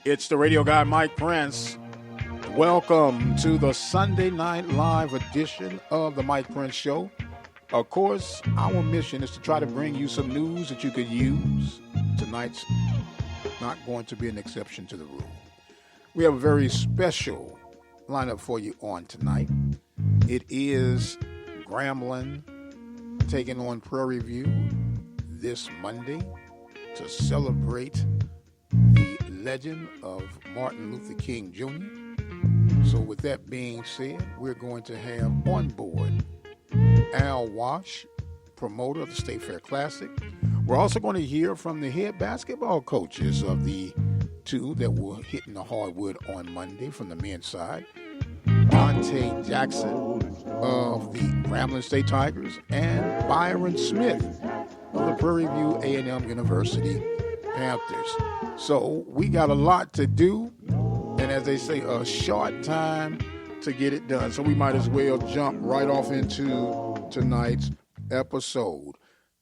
It's the radio guy, Mike Prince. Welcome to the Sunday Night Live edition of the Mike Prince Show. Of course, our mission is to try to bring you some news that you could use. Tonight's not going to be an exception to the rule. We have a very special lineup for you on tonight. It is Grambling taking on Prairie View this Monday to celebrate the legend of Martin Luther King Jr. So with that being said, we're going to have on board Al Wash, promoter of the State Fair Classic. We're also going to hear from the head basketball coaches of the two that were hitting the hardwood on Monday from the men's side. Dante Jackson of the Grambling State Tigers and Byron Smith of the Prairie View A&M University Panthers. So we got a lot to do, and as they say, a short time to get it done. So we might as well jump right off into tonight's episode.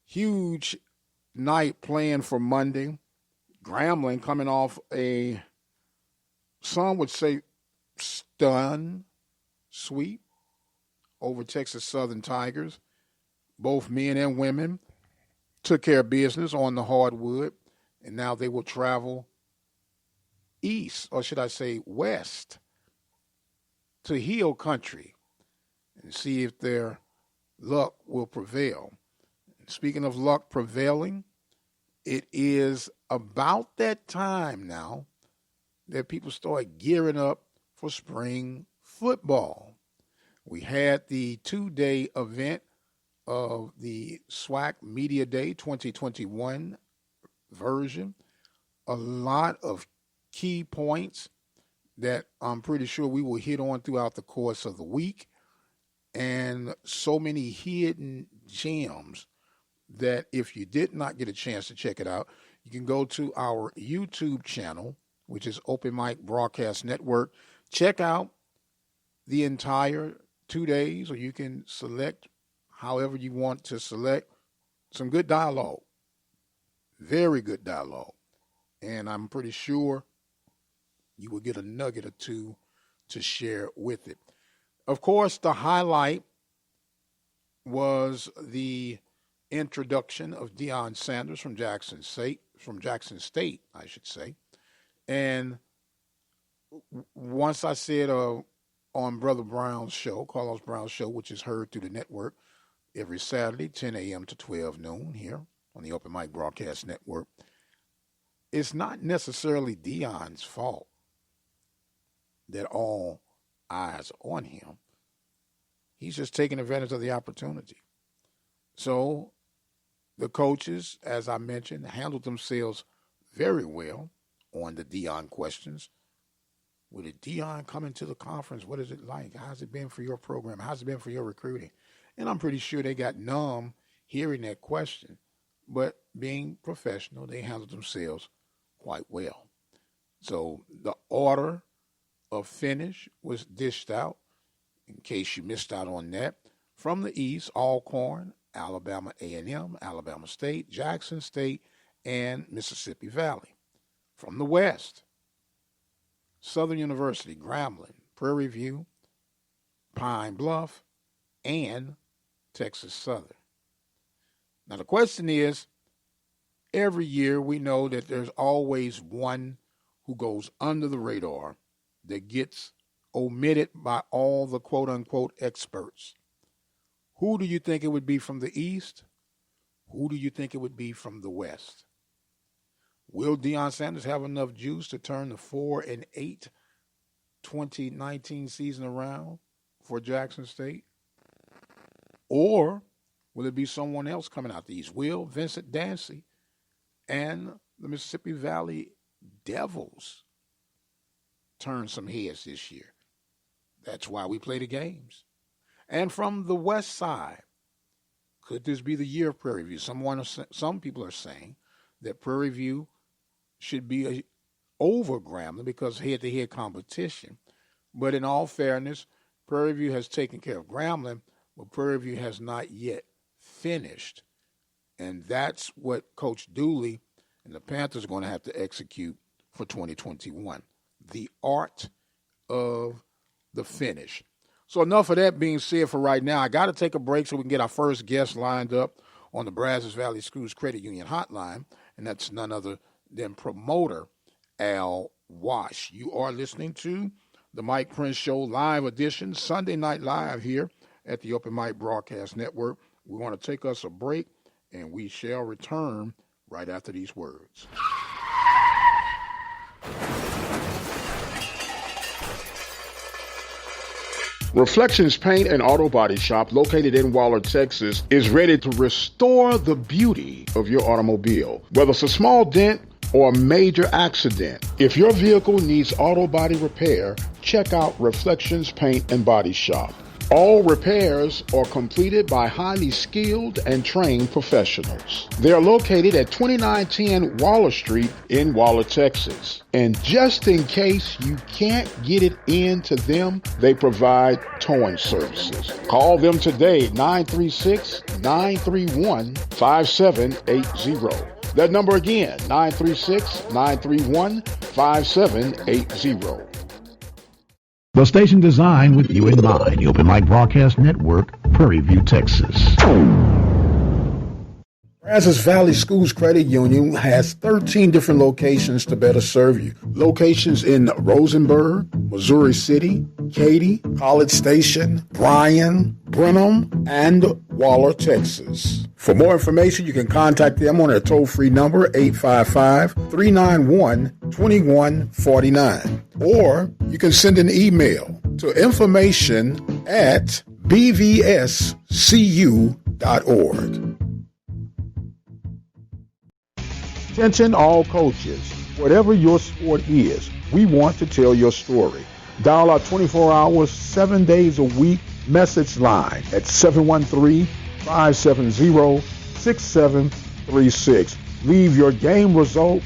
Huge night planned for Monday. Grambling coming off some would say, stun sweep over Texas Southern Tigers. Both men and women took care of business on the hardwood, and now they will travel east, or should I say west, to Hill Country and see if their luck will prevail. Speaking of luck prevailing, it is about that time now that people start gearing up for spring football. We had the 2-day event of the SWAC Media Day 2021 version. A lot of key points that I'm pretty sure we will hit on throughout the course of the week, and so many hidden gems that if you did not get a chance to check it out, you can go to our YouTube channel, which is Open Mic Broadcast Network. Check out the entire 2 days, or you can select however you want to select. Some good dialogue, very good dialogue, and I'm pretty sure you will get a nugget or two to share with it. Of course, the highlight was the introduction of Deion Sanders from Jackson State, I should say. And once I said on Brother Brown's show, Carlos Brown's show, which is heard through the network every Saturday, 10 a.m. to 12 noon here on the Open Mic Broadcast Network, it's not necessarily Deion's fault that all eyes are on him. He's just taking advantage of the opportunity. So the coaches, as I mentioned, handled themselves very well on the Deion questions. With a Deion coming to the conference, what is it like? How's it been for your program? How's it been for your recruiting? And I'm pretty sure they got numb hearing that question. But being professional, they handled themselves quite well. So the order of finish was dished out, in case you missed out on that. From the East, Alcorn, Alabama A&M, Alabama State, Jackson State, and Mississippi Valley. From the West, Southern University, Grambling, Prairie View, Pine Bluff, and Texas Southern. Now the question is, every year we know that there's always one who goes under the radar that gets omitted by all the quote-unquote experts. Who do you think it would be from the East? Who do you think it would be from the West? Will Deion Sanders have enough juice to turn the 4-8 2019 season around for Jackson State? Or will it be someone else coming out the East? Will Vincent Dancy and the Mississippi Valley Devils turn some heads this year? That's why we play the games. And from the West side, could this be the year of Prairie View? Some people are saying that Prairie View should be over Grambling because head-to-head competition. But in all fairness, Prairie View has taken care of Grambling, but Prairie View has not yet finished. And that's what Coach Dooley and the Panthers are going to have to execute for 2021. The art of the finish. So enough of that being said for right now. I got to take a break so we can get our first guest lined up on the Brazos Valley Schools Credit Union hotline, and that's none other than promoter Al Wash. You are listening to the Mike Prince Show live edition, Sunday Night Live here at the Open Mic Broadcast Network. We want to take us a break, and we shall return right after these words. Reflections Paint and Auto Body Shop, located in Waller, Texas, is ready to restore the beauty of your automobile. Whether it's a small dent or a major accident, if your vehicle needs auto body repair, check out Reflections Paint and Body Shop. All repairs are completed by highly skilled and trained professionals. They are located at 2910 Waller Street in Waller, Texas. And just in case you can't get it into them, they provide towing services. Call them today, 936-931-5780. That number again, 936-931-5780. The station designed with you in mind. The Open Mic Broadcast Network, Prairie View, Texas. Brazos Valley Schools Credit Union has 13 different locations to better serve you. Locations in Rosenberg, Missouri City, Katy, College Station, Bryan, Brenham, and Waller, Texas. For more information, you can contact them on their toll-free number, 855-391-2149. Or you can send an email to information@bvscu.org. Attention all coaches. Whatever your sport is, we want to tell your story. Dial our 24 hours, 7 days a week message line at 713-570-6736. Leave your game results,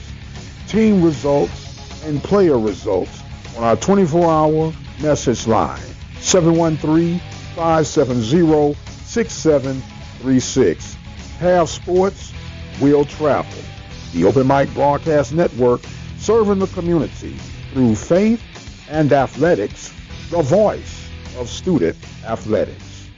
team results, and player results on our 24-hour message line, 713-570-6736. Have sports, we'll travel. The Open Mic Broadcast Network, serving the community through faith and athletics, the voice of student athletics.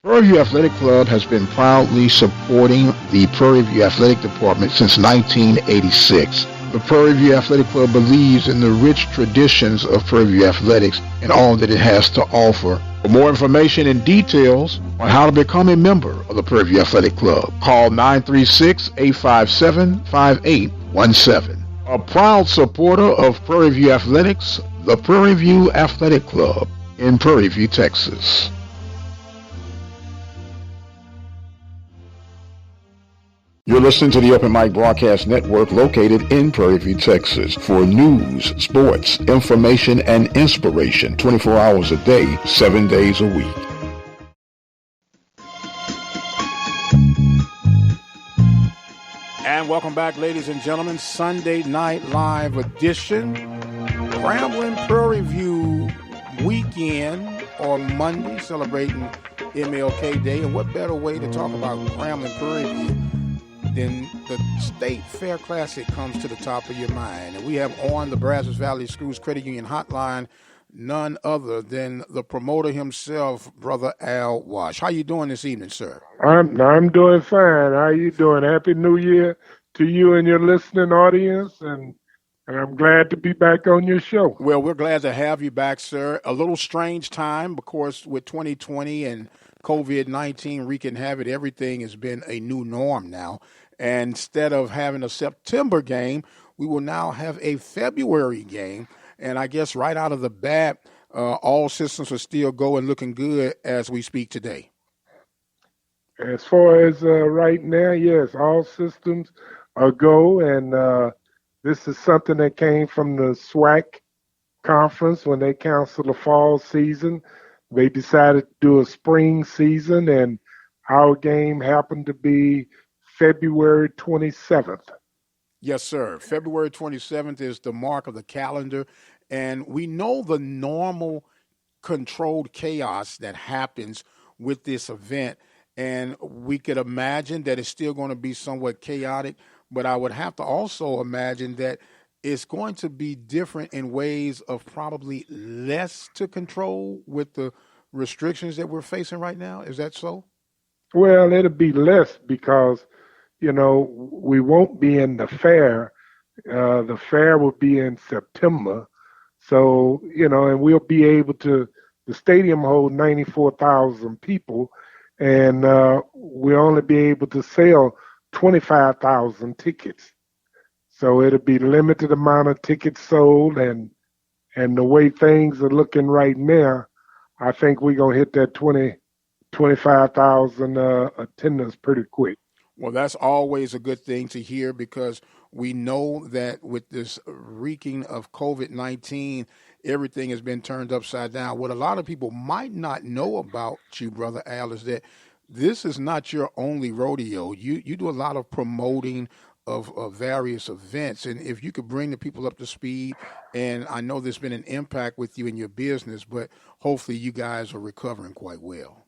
Prairie View Athletic Club has been proudly supporting the Prairie View Athletic Department since 1986. The Prairie View Athletic Club believes in the rich traditions of Prairie View Athletics and all that it has to offer. For more information and details on how to become a member of the Prairie View Athletic Club, call 936-857-5817. A proud supporter of Prairie View Athletics, the Prairie View Athletic Club in Prairie View, Texas. You're listening to the Open Mic Broadcast Network, located in Prairie View, Texas, for news, sports, information, and inspiration 24 hours a day, 7 days a week. And welcome back, ladies and gentlemen. Sunday Night Live edition. Grambling Prairie View weekend on Monday, celebrating MLK Day. And what better way to talk about Grambling Prairie View then the State Fair Classic comes to the top of your mind. And we have on the Brazos Valley Schools Credit Union hotline none other than the promoter himself, Brother Al Wash. How you doing this evening, sir? I'm doing fine. How you doing? Happy New Year to you and your listening audience, and I'm glad to be back on your show. Well, we're glad to have you back, sir. A little strange time, of course, with 2020 and COVID-19 wreaking havoc. Everything has been a new norm now. And instead of having a September game, we will now have a February game. And I guess right out of the bat, all systems are still going, looking good as we speak today. As far as right now, yes, all systems are go. And this is something that came from the SWAC conference when they canceled the fall season. They decided to do a spring season, and our game happened to be February 27th. Yes, sir. February 27th is the mark of the calendar, and we know the normal controlled chaos that happens with this event, and we could imagine that it's still going to be somewhat chaotic, but I would have to also imagine that it's going to be different in ways of probably less to control with the restrictions that we're facing right now. Is that so? Well, it'll be less because, we won't be in the fair. The fair will be in September. So, and we'll be able to, the stadium holds 94,000 people, and we'll only be able to sell 25,000 tickets. So it'll be limited amount of tickets sold, and the way things are looking right now, I think we're going to hit that 25,000 attendance pretty quick. Well, that's always a good thing to hear because we know that with this reeking of COVID-19, everything has been turned upside down. What a lot of people might not know about you, Brother Al, is that this is not your only rodeo. You do a lot of promoting of various events. And if you could bring the people up to speed, and I know there's been an impact with you in your business, but hopefully you guys are recovering quite well.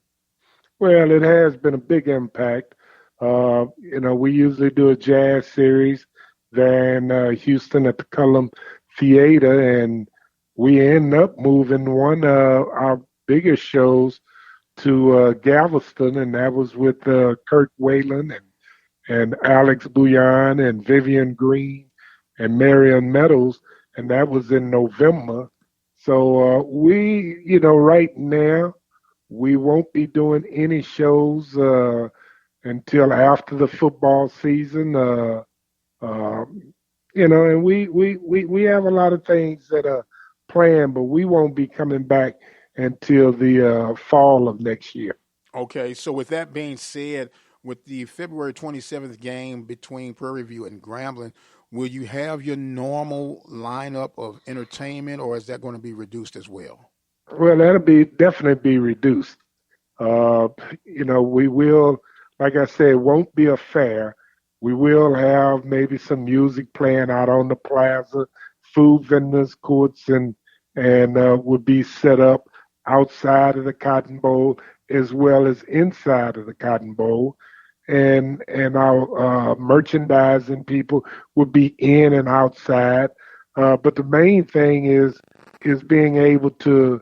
Well, it has been a big impact. We usually do a jazz series there in Houston at the Cullum Theater, and we end up moving one of our biggest shows to Galveston, and that was with Kirk Whalen and Alex Bouillon and Vivian Green and Marion Meadows, and that was in November. So right now we won't be doing any shows until after the football season. And we have a lot of things that are planned, but we won't be coming back until the fall of next year. Okay, so with that being said, with the February 27th game between Prairie View and Grambling, will you have your normal lineup of entertainment, or is that going to be reduced as well? Well, that'll be definitely be reduced. We will, like I said, it won't be a fair. We will have maybe some music playing out on the plaza, food vendors, courts, and would be set up outside of the Cotton Bowl as well as inside of the Cotton Bowl, and our merchandising people would be in and outside. But the main thing is being able to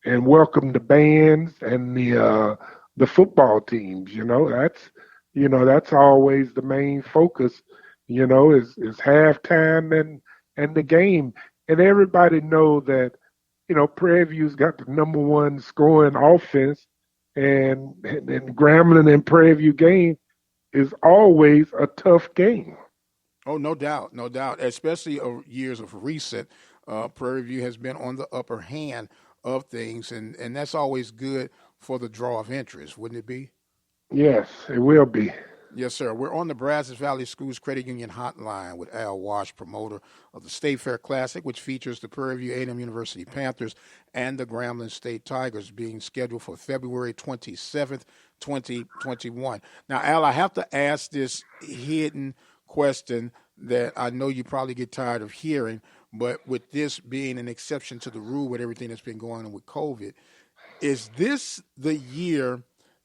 and welcome the bands and the football teams. That's always the main focus. Is halftime and the game, and everybody know that. Prairie View's got the number one scoring offense, and Grambling and Prairie View game is always a tough game. Oh, no doubt, no doubt. Especially years of recent, Prairie View has been on the upper hand of things, and that's always good for the draw of interest, wouldn't it be? Yes, it will be. Yes, sir. We're on the Brazos Valley Schools Credit Union Hotline with Al Wash, promoter of the State Fair Classic, which features the Prairie View A&M University Panthers and the Grambling State Tigers, being scheduled for February 27th, 2021. Now, Al, I have to ask this hidden question that I know you probably get tired of hearing, but with this being an exception to the rule with everything that's been going on with COVID, is this the year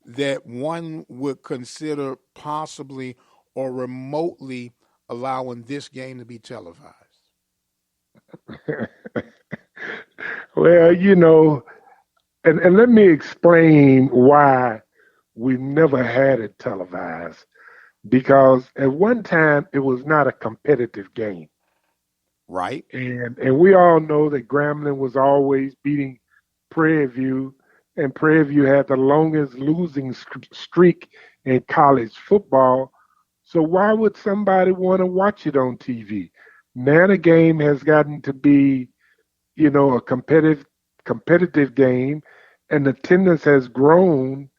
that one would consider possibly or remotely allowing this game to be televised? Well, and let me explain why we never had it televised. Because at one time it was not a competitive game. Right. And we all know that Grambling was always beating Prairie View, and Prairie View had the longest losing streak in college football. So why would somebody want to watch it on TV? Now the game has gotten to be, a competitive game, and attendance has grown,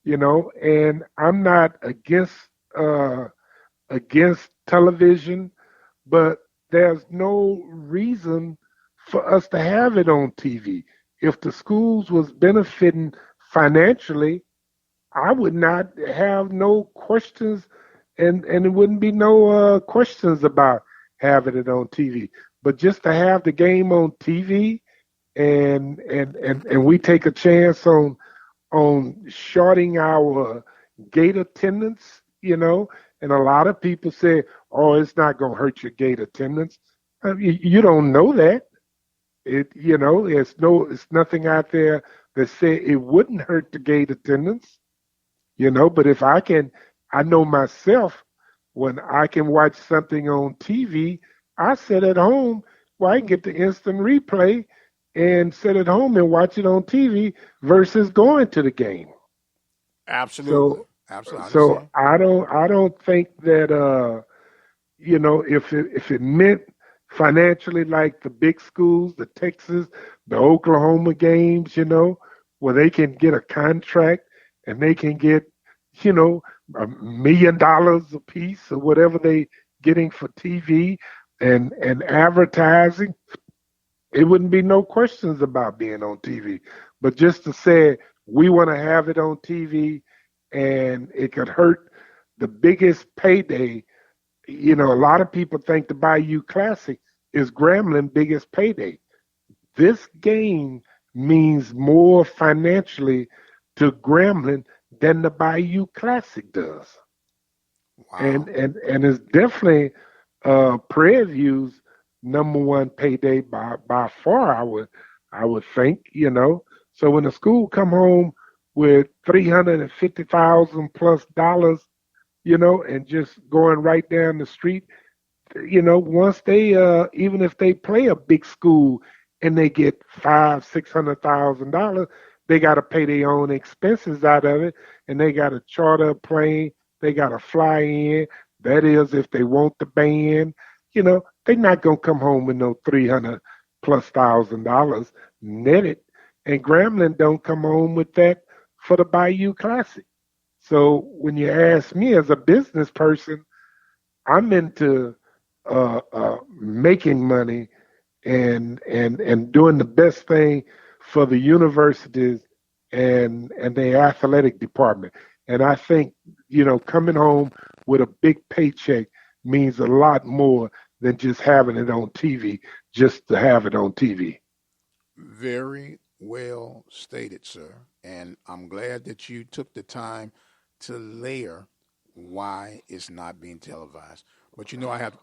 and I'm not against television, but there's no reason for us to have it on TV. If the schools was benefiting financially, I would not have no questions, and it wouldn't be no questions about having it on TV. But just to have the game on TV, and we take a chance on shorting our gate attendance And a lot of people say, oh, it's not going to hurt your gate attendance. You don't know that. It's nothing out there that say it wouldn't hurt the gate attendance. But if I know myself, when I can watch something on TV, I sit at home where I can get the instant replay and sit at home and watch it on TV versus going to the game. Absolutely. So, Absolutely. so I don't think that if it meant financially like the big schools, the Texas, the Oklahoma games, where they can get a contract and they can get, $1 million a piece or whatever they getting for TV and advertising, it wouldn't be no questions about being on TV. But just to say we want to have it on TV and it could hurt the biggest payday. A lot of people think the Bayou Classic is Grambling biggest payday. This game means more financially to Grambling than the Bayou Classic does. Wow. And it's definitely Prairie View's number one payday by far. I would think. So when a school come home with $350,000 plus dollars, and just going right down the street, once they even if they play a big school and they get $500,000-$600,000, they got to pay their own expenses out of it, and they got to charter a plane, they got to fly in. That is, if they want the band, they're not gonna come home with no $300,000+ netted, and Grambling don't come home with that for the Bayou Classic. So when you ask me as a business person, I'm into making money and doing the best thing for the universities and the athletic department. And I think, coming home with a big paycheck means a lot more than just having it on TV, just to have it on TV. Very well stated, sir. And I'm glad that you took the time to layer why it's not being televised. But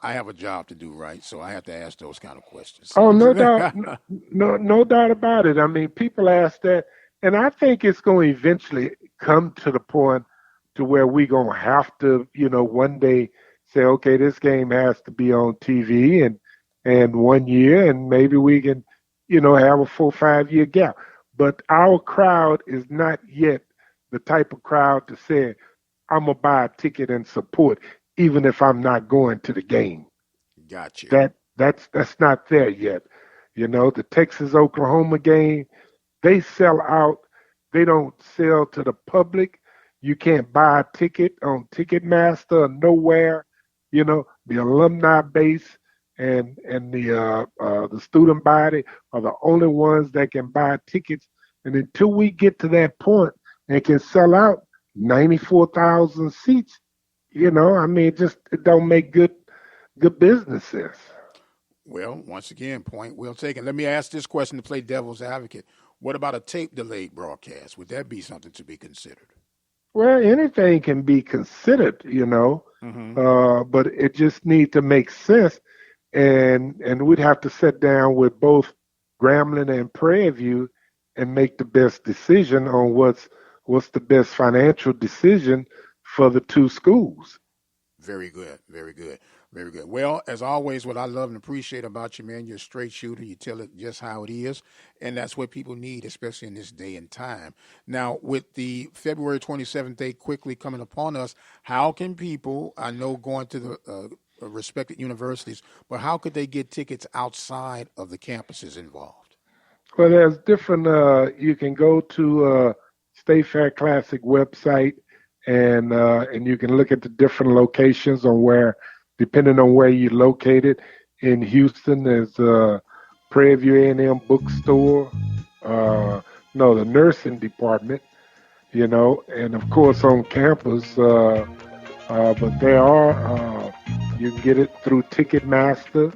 I have a job to do, right? So I have to ask those kind of questions. Oh, no doubt, no doubt about it. I mean, people ask that, and I think it's going to eventually come to the point to where we're going to have to, one day say, okay, this game has to be on TV, and 1 year, and maybe we can, have a 4 or 5 year gap. But our crowd is not yet the type of crowd to say, I'm gonna buy a ticket and support, even if I'm not going to the game. Gotcha. That's not there yet. The Texas Oklahoma game, they sell out. They don't sell to the public. You can't buy a ticket on Ticketmaster or nowhere. The alumni base and the student body are the only ones that can buy tickets. And until we get to that point and can sell out 94,000 seats, it don't make good business sense. Well, once again, point well taken. Let me ask this question to play devil's advocate. What about a tape delayed broadcast? Would that be something to be considered? Well, anything can be considered, but it just needs to make sense, and we'd have to sit down with both Grambling and Prairie View and make the best decision on what's the best financial decision for the two schools. Very good, very good, very good. Well, as always, what I love and appreciate about you, man, you're a straight shooter. You tell it just how it is, and that's what people need, especially in this day and time. Now, with the February 27th date quickly coming upon us, how can people, I know going to the respected universities, but how could they get tickets outside of the campuses involved? Well, there's different, you can go to State Fair Classic website, and you can look at the different locations on where, depending on where you're located. In Houston, there's Prairie View A&M bookstore, the nursing department, and of course on campus. But there are, you can get it through Ticketmaster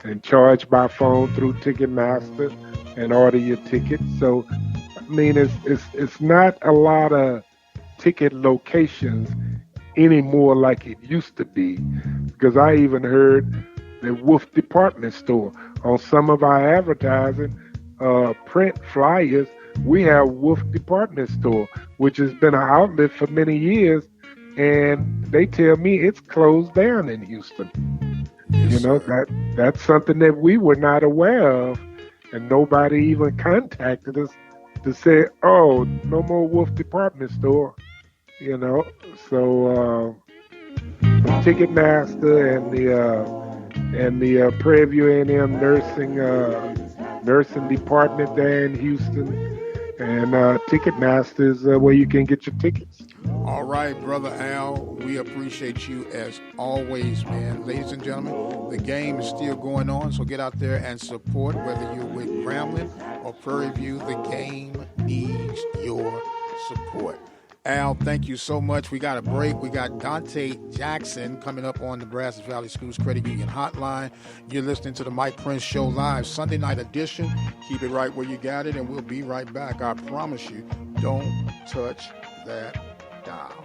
and charge by phone through Ticketmaster and order your tickets. So, I mean, it's not a lot of ticket locations anymore like it used to be. Because I even heard the Wolf Department Store on some of our advertising, print flyers. We have Wolf Department Store, which has been an outlet for many years, and they tell me it's closed down in Houston. Yes, That's something that we were not aware of, and nobody even contacted us to say, "Oh, no more Wolf Department Store." So Ticketmaster and the Prairie View A&M nursing department there in Houston, and Ticketmaster is where you can get your tickets. All right, Brother Al, we appreciate you as always, man. Ladies and gentlemen, the game is still going on, so get out there and support, whether you're with Grambling or Prairie View. The game needs your support. Al, thank you so much. We got a break. We got Dante Jackson coming up on the Brazos Valley Schools Credit Union Hotline. You're listening to the Mike Prince Show Live, Sunday night edition. Keep it right where you got it, and we'll be right back. I promise you, don't touch that dial.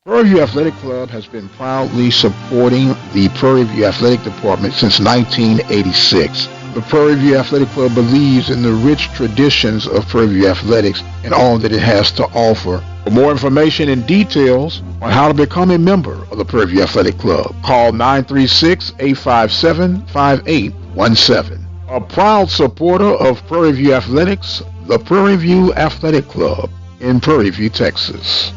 Prairie View Athletic Club has been proudly supporting the Prairie View Athletic Department since 1986. The Prairie View Athletic Club believes in the rich traditions of Prairie View Athletics and all that it has to offer. For more information and details on how to become a member of the Prairie View Athletic Club, call 936-857-5817. A proud supporter of Prairie View Athletics, the Prairie View Athletic Club in Prairie View, Texas.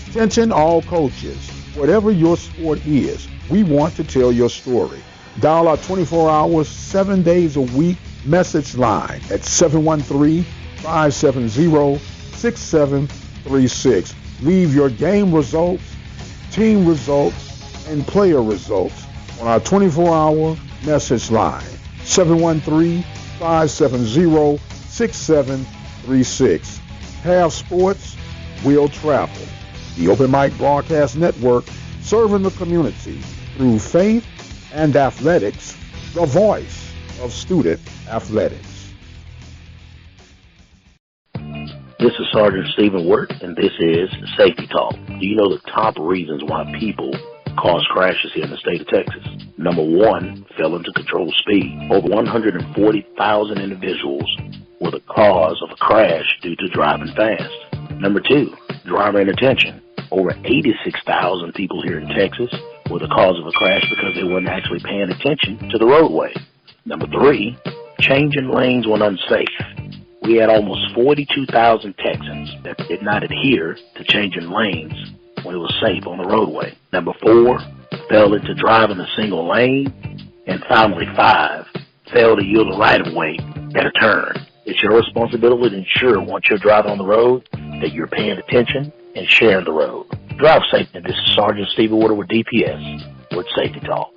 Attention all coaches. Whatever your sport is, we want to tell your story. Dial our 24 hours, 7 days a week message line at 713-570-6736. Leave your game results, team results, and player results on our 24-hour message line, 713-570-6736. Have sports, we'll travel. The Open Mic Broadcast Network, serving the community through faith and athletics, the voice of student athletics. This is Sergeant Stephen Wirt, and this is Safety Talk. Do you know the top reasons why people cause crashes here in the state of Texas? Number one, failing to control speed. Over 140,000 individuals were the cause of a crash due to driving fast. Number two, driver inattention. Over 86,000 people here in Texas were the cause of a crash because they weren't actually paying attention to the roadway. Number three, changing lanes when unsafe. We had almost 42,000 Texans that did not adhere to changing lanes when it was safe on the roadway. Number four, failing to drive in a single lane. And finally, five, fail to yield the right of way at a turn. It's your responsibility to ensure once you're driving on the road that you're paying attention and sharing the road. Drive safety. This is Sergeant Stephen Water with DPS with Safety Talk.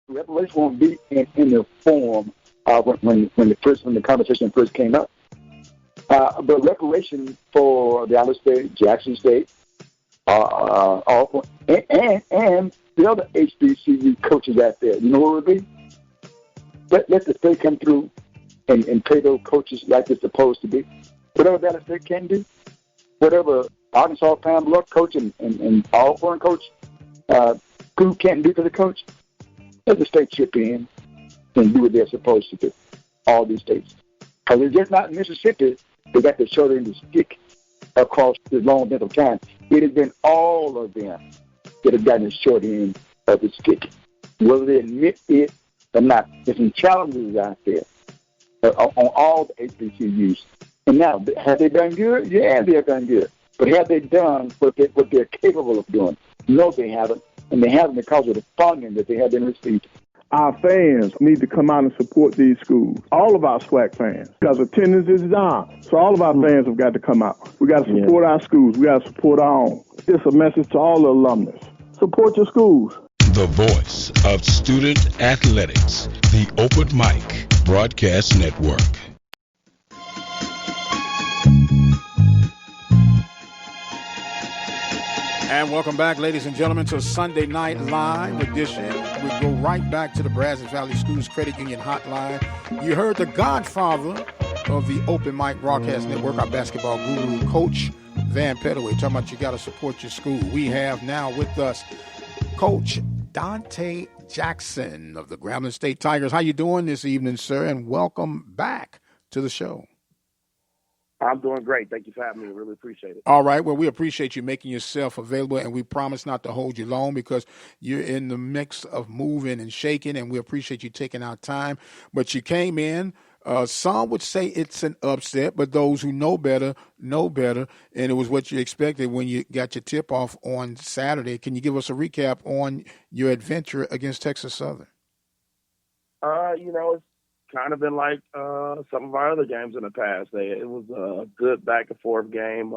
Reparation won't be in the form when the conversation first came up. But reparation for Dallas State, Jackson State, and the other HBCU coaches out there, you know what it would be? Let the state come through and pay those coaches like it's supposed to be. Whatever Dallas State can do, whatever Arkansas Pine Bluff coach and Auburn coach who can't do for the coach, let the state chip in and do what they're supposed to do. All these states. Because it's just not Mississippi that got the short end of the stick across the long length of time. It has been all of them that have gotten the short end of the stick. Whether they admit it or not, there's some challenges out there on all the HBCUs. And now, have they done good? Yeah, they have done good. But have they done what they're capable of doing? No, they haven't. And they haven't because of the funding that they have been receiving. Our fans need to come out and support these schools. All of our SWAC fans, because attendance is down. So all of our fans have got to come out. We got to support our schools. We got to support our own. It's a message to all the alumnus. Support your schools. The voice of student athletics, the Open Mic Broadcast Network. And welcome back, ladies and gentlemen, to Sunday Night Live edition. We go right back to the Brazos Valley Schools Credit Union Hotline. You heard the godfather of the Open Mic Broadcast Network, our basketball guru, Coach Van Pettaway, talking about you got to support your school. We have now with us Coach Dante Jackson of the Grambling State Tigers. How you doing this evening, sir? And welcome back to the show. I'm doing great. Thank you for having me. Really appreciate it. All right. Well, we appreciate you making yourself available, and we promise not to hold you long because you're in the mix of moving and shaking, and we appreciate you taking our time. But you came in. Some would say it's an upset, but those who know better, and it was what you expected when you got your tip-off on Saturday. Can you give us a recap on your adventure against Texas Southern? It's kind of been like some of our other games in the past. It was a good back-and-forth game.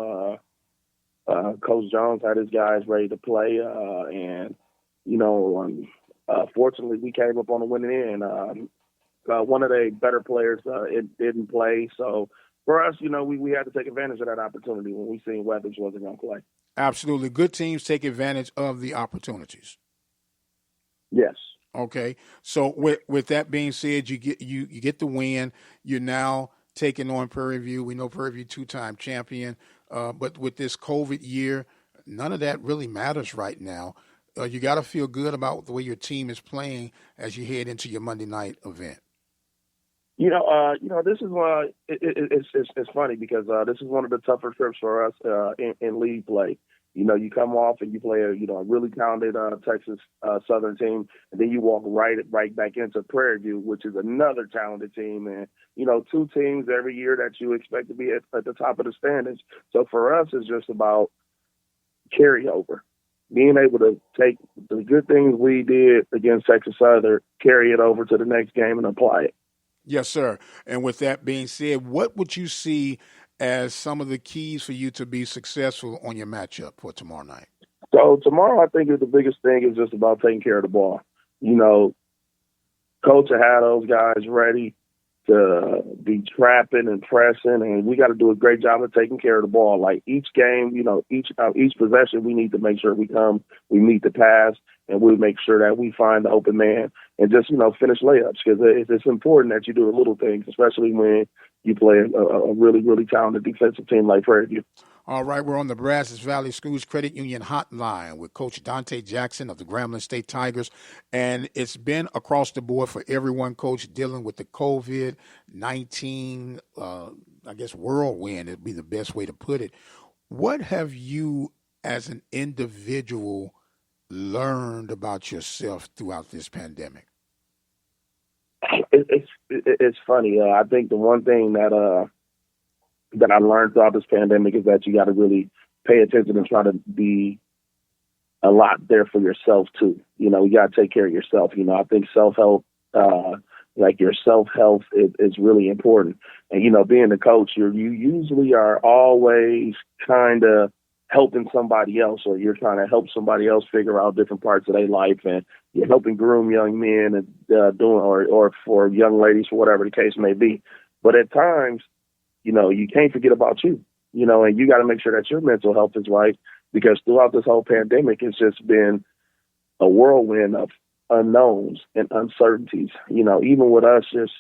Coach Jones had his guys ready to play, fortunately, we came up on the winning end. One of the better players it didn't play, so for us, we had to take advantage of that opportunity when we seen Weathers wasn't going to play. Absolutely. Good teams take advantage of the opportunities. Yes. Okay. So with that being said, you get the win. You're now taking on Prairie View. We know Prairie View 2-time champion. But with this COVID year, none of that really matters right now. You got to feel good about the way your team is playing as you head into your Monday night event. This is why it's funny because this is one of the tougher trips for us in league play. You come off and you play a really talented Texas Southern team, and then you walk right back into Prairie View, which is another talented team, and two teams every year that you expect to be at the top of the standings. So for us, it's just about carryover, being able to take the good things we did against Texas Southern, carry it over to the next game, and apply it. Yes, sir. And with that being said, what would you see as some of the keys for you to be successful on your matchup for tomorrow night? So tomorrow, I think the biggest thing is just about taking care of the ball. Coach had those guys ready to be trapping and pressing, and we got to do a great job of taking care of the ball. Like each game, each possession, we need to make sure we meet the pass, and we make sure that we find the open man and just, finish layups because it's important that you do the little things, especially when you play a really, really talented defensive team like Prairie View. All right, we're on the Brazos Valley Schools Credit Union Hotline with Coach Dante Jackson of the Grambling State Tigers. And it's been across the board for everyone, Coach, dealing with the COVID-19, whirlwind would be the best way to put it. What have you as an individual learned about yourself throughout this pandemic? It's funny. I think the one thing that I learned throughout this pandemic is that you got to really pay attention and try to be a lot there for yourself too. You got to take care of yourself. I think self-help, your self-health is really important. And, being a coach, you usually are always kind of helping somebody else, or you're trying to help somebody else figure out different parts of their life, and you're helping groom young men and or for young ladies, for whatever the case may be. But at times, you can't forget about you, and you got to make sure that your mental health is right, because throughout this whole pandemic, it's just been a whirlwind of unknowns and uncertainties. Even with us just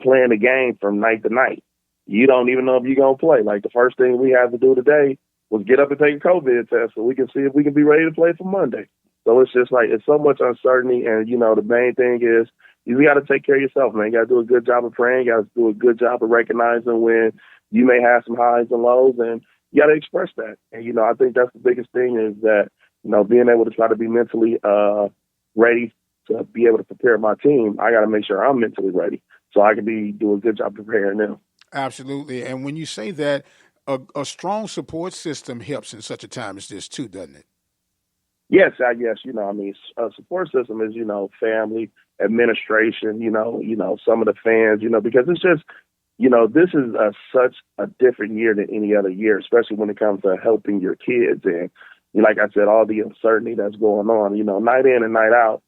playing the game from night to night, you don't even know if you're going to play. Like the first thing we had to do today was get up and take a COVID test so we can see if we can be ready to play for Monday. So it's just like, it's so much uncertainty. And, the main thing is you got to take care of yourself, man. You got to do a good job of praying. You got to do a good job of recognizing when you may have some highs and lows, and you got to express that. And, I think that's the biggest thing is that, being able to try to be mentally ready to be able to prepare my team. I got to make sure I'm mentally ready so I can do a good job preparing them. Absolutely. And when you say that, a strong support system helps in such a time as this too, doesn't it? Yes. A support system is, family, administration, some of the fans, because it's just, this is such a different year than any other year, especially when it comes to helping your kids. And like I said, all the uncertainty that's going on, night in and night out,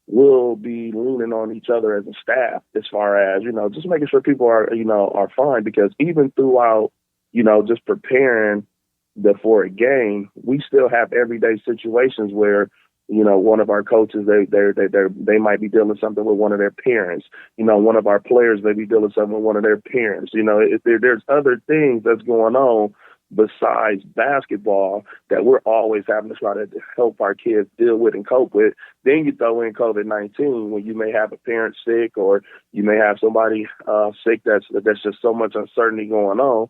we'll be leaning on each other as a staff as far as, just making sure people are fine, because even throughout, just preparing for a game, we still have everyday situations where, one of our coaches, they might be dealing something with one of their parents. One of our players may be dealing something with one of their parents. There's other things that's going on besides basketball that we're always having to try to help our kids deal with and cope with. Then you throw in COVID-19 when you may have a parent sick or you may have somebody sick that's just so much uncertainty going on.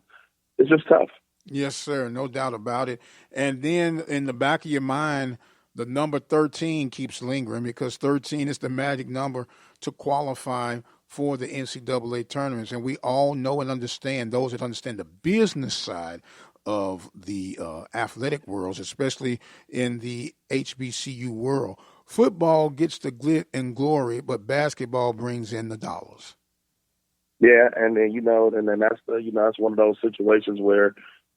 It's just tough. Yes, sir. No doubt about it. And then in the back of your mind, the number 13 keeps lingering because 13 is the magic number to qualify for the NCAA tournaments. And we all know and understand, those that understand the business side of the athletic worlds, especially in the HBCU world. Football gets the glit and glory, but basketball brings in the dollars. Yeah, and then and then that's that's one of those situations where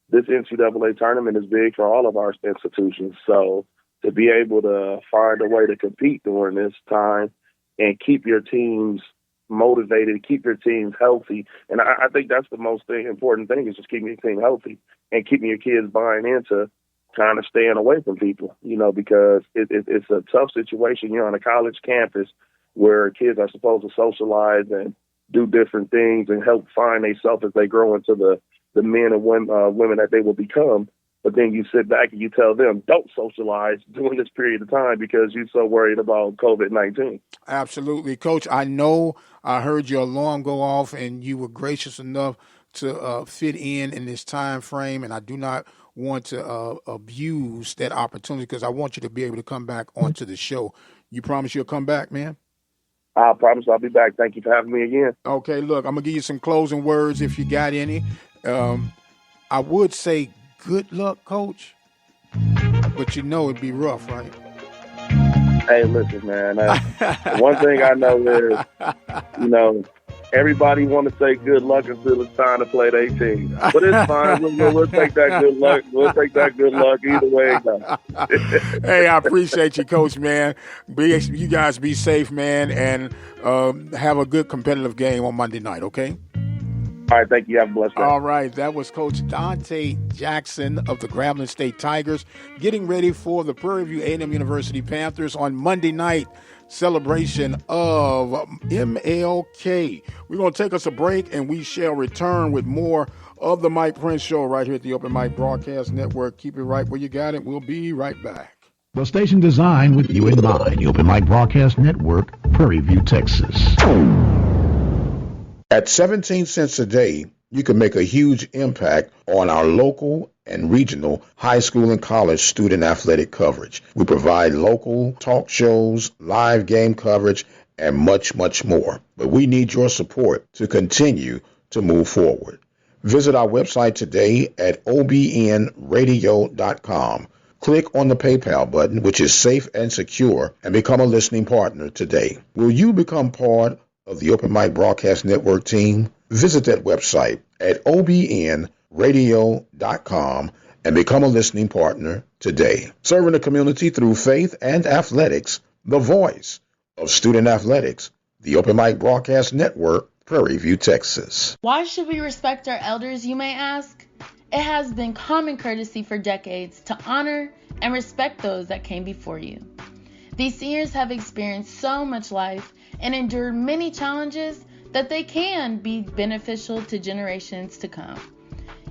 this NCAA tournament is big for all of our institutions. So to be able to find a way to compete during this time and keep your teams motivated, keep your teams healthy, and I think that's the most important thing is just keeping your team healthy and keeping your kids buying into kind of staying away from people, because it's a tough situation. You're on a college campus where kids are supposed to socialize and do different things and help find themselves as they grow into the men and women that they will become. But then you sit back and you tell them, don't socialize during this period of time because you're so worried about COVID-19. Absolutely. Coach, I know I heard your alarm go off and you were gracious enough to fit in this time frame, and I do not want to abuse that opportunity because I want you to be able to come back onto the show. You promise you'll come back, man? I promise I'll be back. Thank you for having me again. Okay, look, I'm going to give you some closing words if you got any. I would say good luck, Coach, but it'd be rough, right? Hey, listen, man. One thing I know is, everybody want to say good luck until it's time to play their team. But it's fine. We'll take that good luck. We'll take that good luck either way it goes. Hey, I appreciate you, Coach, man. You guys be safe, man, and have a good competitive game on Monday night, okay? All right, thank you. Have a blessed day. All right, that was Coach Dante Jackson of the Gravlin State Tigers getting ready for the Prairie View A&M University Panthers on Monday night celebration of MLK. We're going to take us a break, and we shall return with more of the Mike Prince Show right here at the Open Mic Broadcast Network. Keep it right where you got it. We'll be right back. The station designed with you in mind, the Open Mic Broadcast Network, Prairie View, Texas. At 17 cents a day, you can make a huge impact on our local and regional high school and college student athletic coverage. We provide local talk shows, live game coverage, and much, much more. But we need your support to continue to move forward. Visit our website today at obnradio.com. Click on the PayPal button, which is safe and secure, and become a listening partner today. Will you become part of the Open Mic Broadcast Network team? Visit that website at obnradio.com and become a listening partner today. Serving the community through faith and athletics, the voice of student athletics, the Open Mic Broadcast Network, Prairie View, Texas. Why should we respect our elders, you may ask? It has been common courtesy for decades to honor and respect those that came before you. These seniors have experienced so much life and endured many challenges that they can be beneficial to generations to come.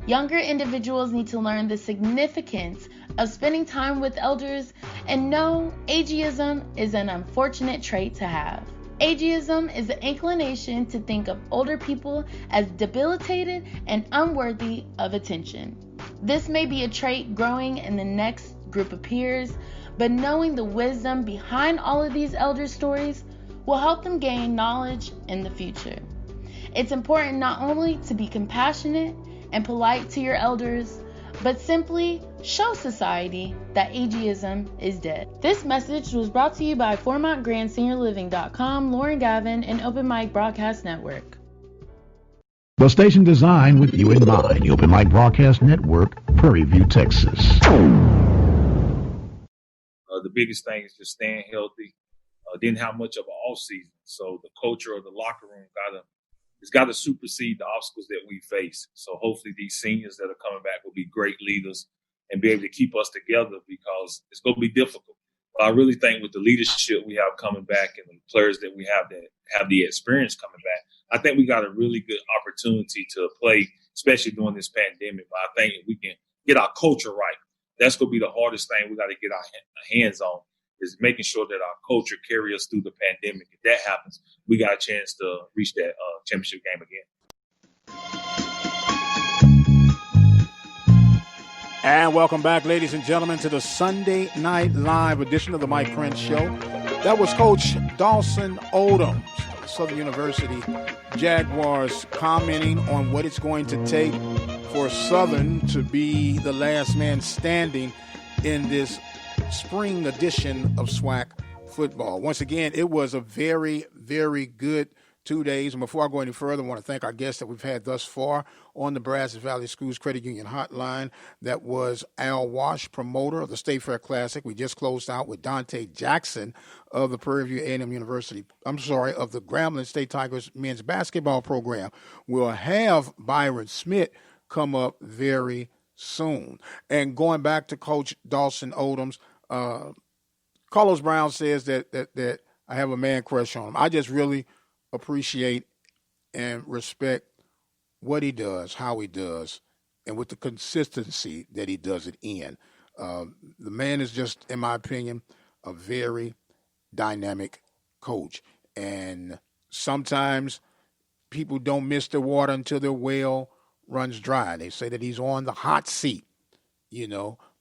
Younger individuals need to learn the significance of spending time with elders and know ageism is an unfortunate trait to have. Ageism is the inclination to think of older people as debilitated and unworthy of attention. This may be a trait growing in the next group of peers, but knowing the wisdom behind all of these elder stories will help them gain knowledge in the future. It's important not only to be compassionate and polite to your elders, but simply show society that ageism is dead. This message was brought to you by FormontGrandSeniorLiving.com, Lauren Gavin, and Open Mic Broadcast Network. The station designed with you in mind, the Open Mic Broadcast Network, Prairie View, Texas. The biggest thing is just staying healthy. Didn't have much of an off season, so the culture of the locker room it's got to supersede the obstacles that we face. So hopefully these seniors that are coming back will be great leaders and be able to keep us together because it's going to be difficult. But I really think with the leadership we have coming back and the players that we have that have the experience coming back, I think we got a really good opportunity to play, especially during this pandemic. But I think if we can get our culture right. That's going to be the hardest thing we got to get our hands on, is making sure that our culture carries us through the pandemic. If that happens, we got a chance to reach that championship game again. And welcome back, ladies and gentlemen, to the Sunday Night Live edition of the Mike Prince Show. That was Coach Dawson Odoms, Southern University Jaguars, commenting on what it's going to take for Southern to be the last man standing in this spring edition of SWAC football. Once again, it was a very, very good 2 days. And before I go any further, I want to thank our guests that we've had thus far on the Brazos Valley Schools Credit Union Hotline. That was Al Wash, promoter of the State Fair Classic. We just closed out with Dante Jackson of the Prairie View A&M University. Of the Grambling State Tigers men's basketball program. We'll have Byron Smith come up very soon. And going back to Coach Dawson Odoms, Carlos Brown says that I have a man crush on him. I just really appreciate and respect what he does, how he does, and with the consistency that he does it in. The man is just, in my opinion, a very dynamic coach. And sometimes people don't miss the water until their well runs dry. They say that he's on the hot seat,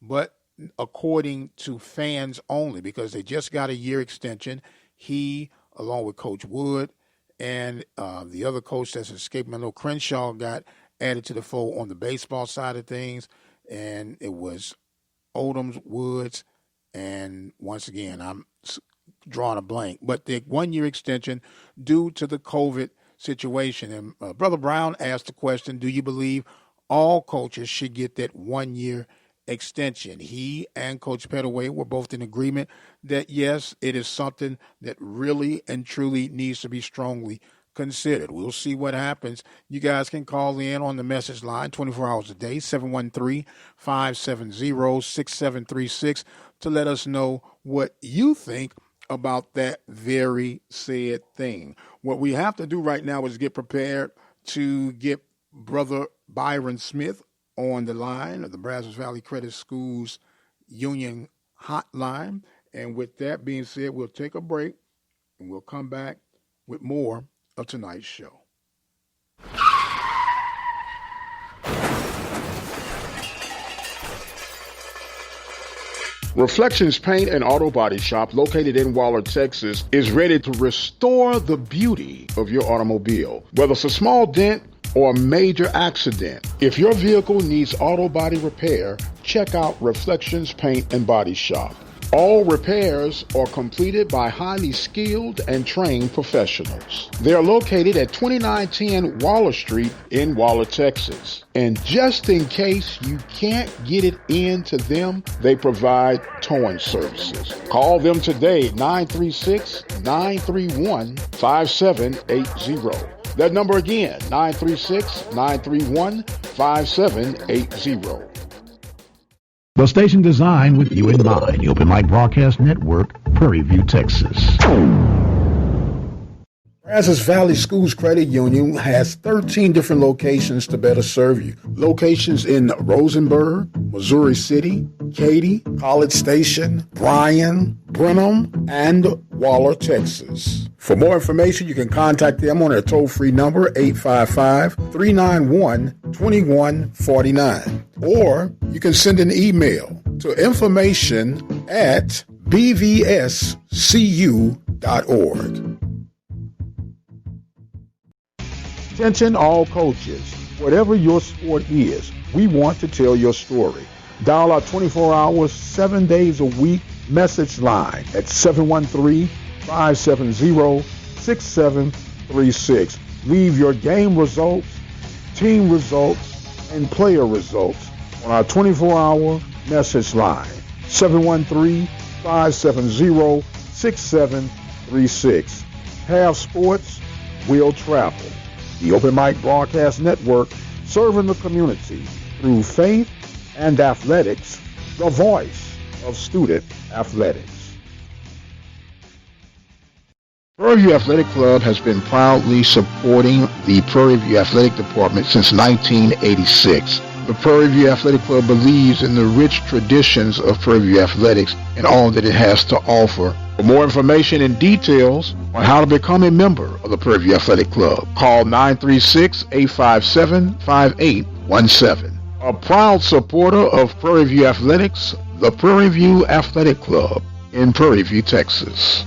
but according to fans only, because they just got a year extension. He, along with Coach Wood, and the other coach that's escaped, Melo Crenshaw, got added to the fold on the baseball side of things. And it was Odoms, Woods, and once again, I'm drawing a blank. But the 1 year extension due to the COVID situation. And Brother Brown asked the question, do you believe all coaches should get that 1 year extension? He and Coach Pettaway were both in agreement that, yes, it is something that really and truly needs to be strongly considered. We'll see what happens. You guys can call in on the message line 24 hours a day, 713-570-6736, to let us know what you think about that very said thing. What we have to do right now is get prepared to get Brother Byron Smith on the line of the Brazos Valley Credit Schools Union Hotline. And with that being said, we'll take a break and we'll come back with more of tonight's show. Reflections Paint and Auto Body Shop, located in Waller, Texas, is ready to restore the beauty of your automobile. Whether it's a small dent or a major accident, if your vehicle needs auto body repair, check out Reflections Paint and Body Shop. All repairs are completed by highly skilled and trained professionals. They are located at 2910 Waller Street in Waller, Texas. And just in case you can't get it into them, they provide towing services. Call them today, 936-931-5780. That number again, 936-931-5780. The station designed with you in mind. The Open Mic Broadcast Network, Prairie View, Texas. Brazos Valley Schools Credit Union has 13 different locations to better serve you. Locations in Rosenberg, Missouri City, Katy, College Station, Bryan, Brenham, and Waller, Texas. For more information, you can contact them on their toll-free number, 855-391-2149. Or you can send an email to information@bvscu.org. Attention all coaches. Whatever your sport is, we want to tell your story. Dial our 24 hours, 7 days a week message line at 713-570-6736. Leave your game results, team results, and player results on our 24-hour message line, 713-570-6736. Have sports, we'll travel. The Open Mic Broadcast Network, serving the community through faith and athletics, the voice of student athletics. Prairie View Athletic Club has been proudly supporting the Prairie View Athletic Department since 1986. The Prairie View Athletic Club believes in the rich traditions of Prairie View athletics and all that it has to offer. For more information and details on how to become a member of the Prairie View Athletic Club, call 936-857-5817. A proud supporter of Prairie View Athletics, the Prairie View Athletic Club in Prairie View, Texas.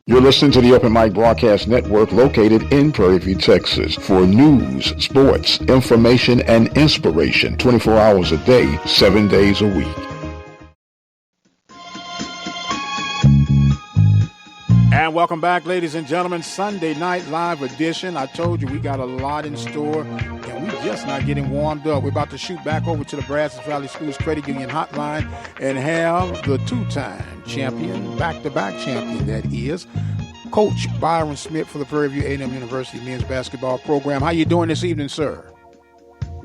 You're listening to the Open Mic Broadcast Network located in Prairie View, Texas for news, sports, information, and inspiration 24 hours a day, 7 days a week. And welcome back, ladies and gentlemen. Sunday Night Live edition. I told you we got a lot in store, and we just not getting warmed up. We're about to shoot back over to the Brazos Valley Schools Credit Union Hotline and have the two-time champion, back-to-back champion, that is, Coach Byron Smith for the Prairie View A&M University men's basketball program. How you doing this evening, sir?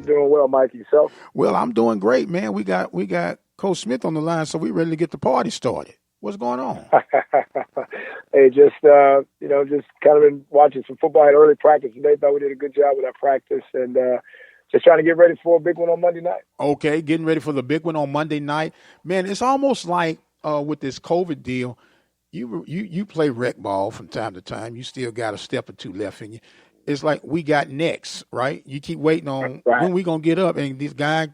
Doing well, Mike. Yourself? Well, I'm doing great, man. We got Coach Smith on the line, so we're ready to get the party started. What's going on? Hey, just kind of been watching some football. I had early practice today. Thought we did a good job with our practice, and just trying to get ready for a big one on Monday night. Okay, getting ready for the big one on Monday night. Man, it's almost like with this COVID deal, you play rec ball from time to time. You still got a step or two left in you. It's like we got next, right? You keep waiting on when we going to get up. And this guy,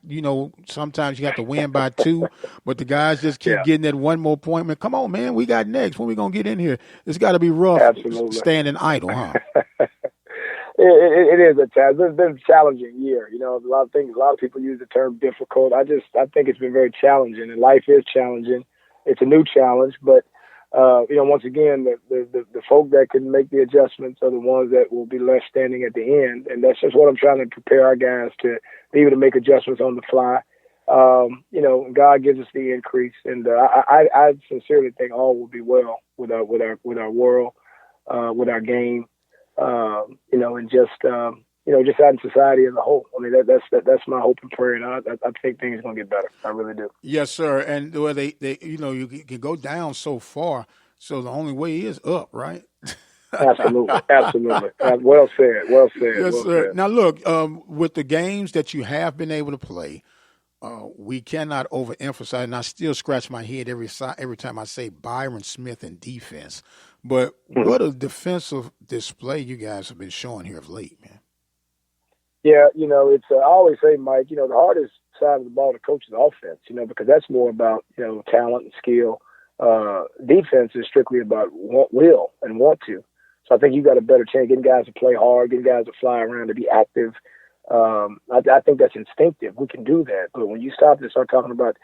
sometimes you have to win by 2, but the guys just keep getting that one more point. Man, come on, man, we got next. When we going to get in here? It's got to be rough. Absolutely. Standing idle, huh? It is a challenge. It's been a challenging year. A lot of people use the term difficult. I think it's been very challenging, and life is challenging. It's a new challenge, but once again, the folk that can make the adjustments are the ones that will be left standing at the end. And that's just what I'm trying to prepare our guys to be able to make adjustments on the fly. God gives us the increase. And I sincerely think all will be well with our world, with our game, and just out in society as a whole. I mean, that's my hope and prayer, and I think things are going to get better. I really do. Yes, sir. And where they you can go down so far, so the only way is up, right? Absolutely. Well said. Yes, sir. Now, look, with the games that you have been able to play, we cannot overemphasize, and I still scratch my head every time I say Byron Smith in defense. But what a defensive display you guys have been showing here of late, man. Yeah, it's I always say, Mike, the hardest side of the ball to coach is offense, because that's more about, talent and skill. Defense is strictly about will and want to. So I think you got a better chance getting guys to play hard, getting guys to fly around, to be active. I think that's instinctive. We can do that. But when you start talking about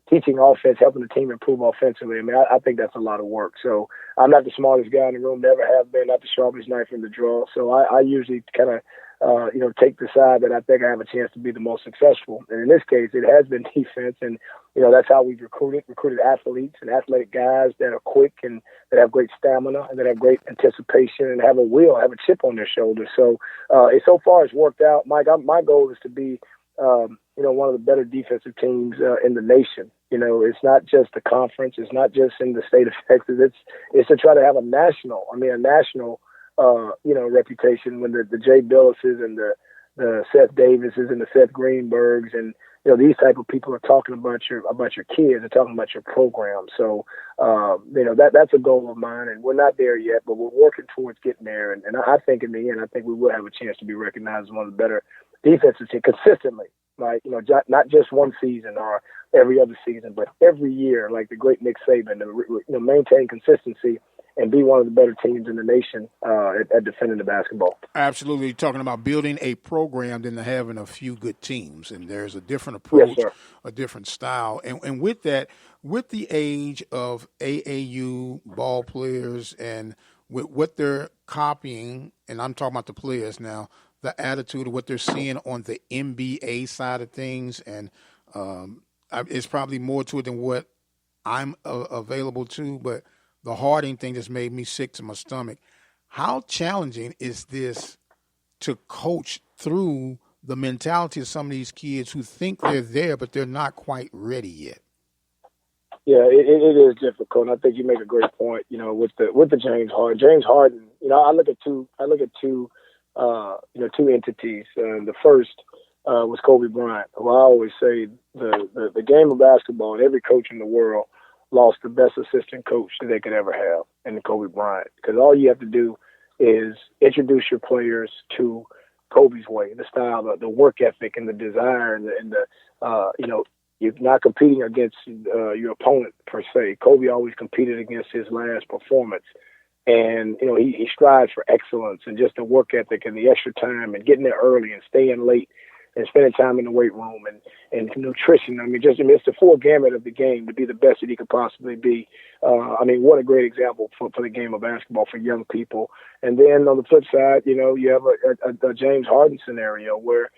teaching offense, helping the team improve offensively, I think that's a lot of work. So I'm not the smartest guy in the room, never have been, not the sharpest knife in the drawer. So I usually kind of take the side that I think I have a chance to be the most successful. And in this case, it has been defense. And, that's how we've recruited athletes and athletic guys that are quick and that have great stamina and that have great anticipation and have a will, have a chip on their shoulder. So so far it's worked out. Mike, my goal is to be, one of the better defensive teams in the nation. It's not just the conference. It's not just in the state of Texas. It's to try to have a national reputation when the Jay Billises and the Seth Davises and the Seth Greenbergs and these type of people are talking about your kids, they're talking about your program. So that's a goal of mine, and we're not there yet, but we're working towards getting there. And I think in the end, I think we will have a chance to be recognized as one of the better defensive teams consistently. Like not just one season or every other season, but every year, like the great Nick Saban, maintain consistency and be one of the better teams in the nation at defending the basketball. Absolutely. You're talking about building a program than having a few good teams. And there's a different approach, a different style. And with that, with the age of AAU ball players and with what they're copying, and I'm talking about the players now, the attitude of what they're seeing on the NBA side of things, and it's probably more to it than what I'm available to, but the Harding thing just made me sick to my stomach. How challenging is this to coach through the mentality of some of these kids who think they're there, but they're not quite ready yet? Yeah, it is difficult. And I think you make a great point. With the James Harden. I look at two two entities. The first was Kobe Bryant, who I always say the game of basketball, and every coach in the world lost the best assistant coach that they could ever have in Kobe Bryant, because all you have to do is introduce your players to Kobe's way, the style, the work ethic, and the desire, and the you're not competing against your opponent per se. Kobe always competed against his last performance. And, he strives for excellence and just the work ethic and the extra time and getting there early and staying late and spending time in the weight room and nutrition. It's the full gamut of the game to be the best that he could possibly be. What a great example for the game of basketball for young people. And then on the flip side, you have a James Harden scenario where,